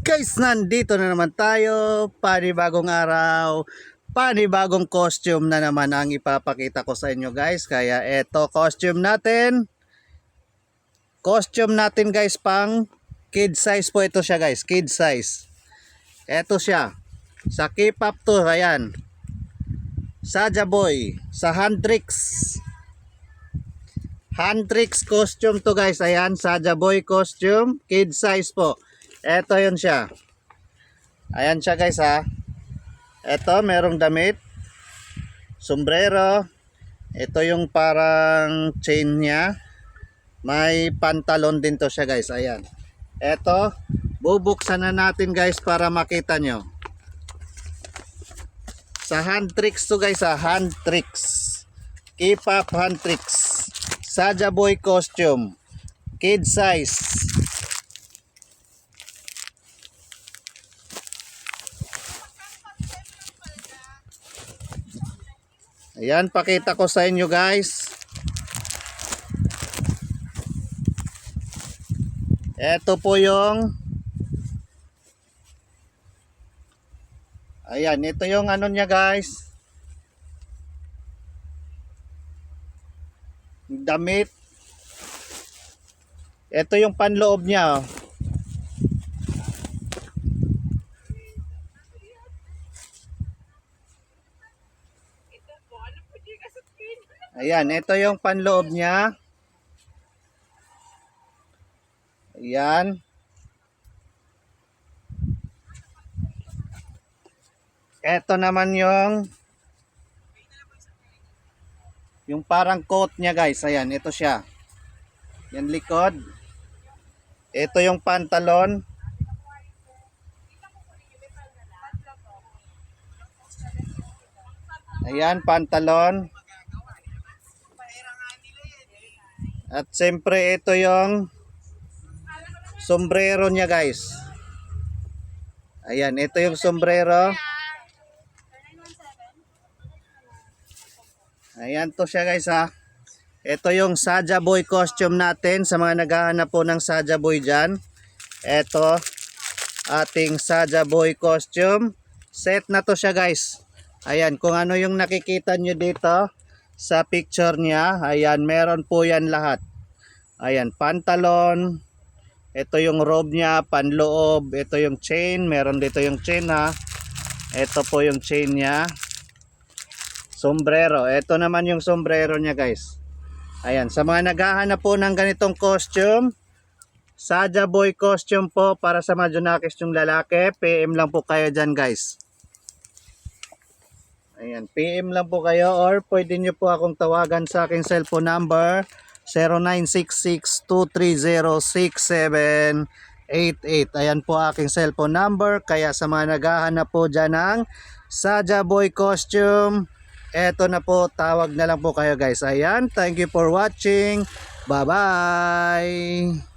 Guys, nandito na naman tayo. Panibagong araw, panibagong costume na naman ang ipapakita ko sa inyo guys. Kaya eto costume natin. Costume natin guys, pang kid size po ito siya guys. Kid size. Eto siya. Sa K-pop to, ayan. Saja Boy, sa Handrix. Handrix costume to guys. Ayan, Saja Boy costume. Kid size po. Eto yun siya. Ayan siya guys ha. Eto merong damit. Sombrero. Ito yung parang chain niya. May pantalon din to siya guys. Ayan. Eto. Bubuksan na natin guys para makita nyo. Sa Handrix to guys ha. Handrix. K-pop Handrix. Saja Boy costume. Kid size. Ayan, pakita ko sa inyo guys. Ito po yung ayan, ito yung ano niya guys. Damit. Ito yung panloob niya. Ayan, ito yung panloob niya. Ayan. Ito naman yung parang coat niya guys. Ayan, ito siya. Yan likod. Ito yung pantalon. Ayan, pantalon. At siyempre ito yung sombrero niya guys. Ayan, ito yung sombrero. Ayan to siya guys ha. Ito yung Saja Boy costume natin sa mga naghahanap po ng Saja Boy dyan. Ito ating Saja Boy costume. Set na to siya guys. Ayan, kung ano yung nakikita nyo dito sa picture niya. Ayan, meron po yan lahat. Ayan, pantalon. Ito yung robe niya, panloob. Ito yung chain. Meron dito yung chain ha. Ito po yung chain niya. Sombrero. Ito naman yung sombrero niya guys. Ayan, sa mga naghahanap po ng ganitong costume, Saja Boy costume po para sa mga Junakis yung lalaki. PM lang po kayo dyan guys. Ayan, PM lang po kayo or pwede nyo po akong tawagan sa aking cellphone number 0966-230-6788. Ayan po aking cellphone number. Kaya sa mga naghahanap po dyan ng Saja Boy costume, eto na po, tawag na lang po kayo guys. Ayan, thank you for watching. Bye bye.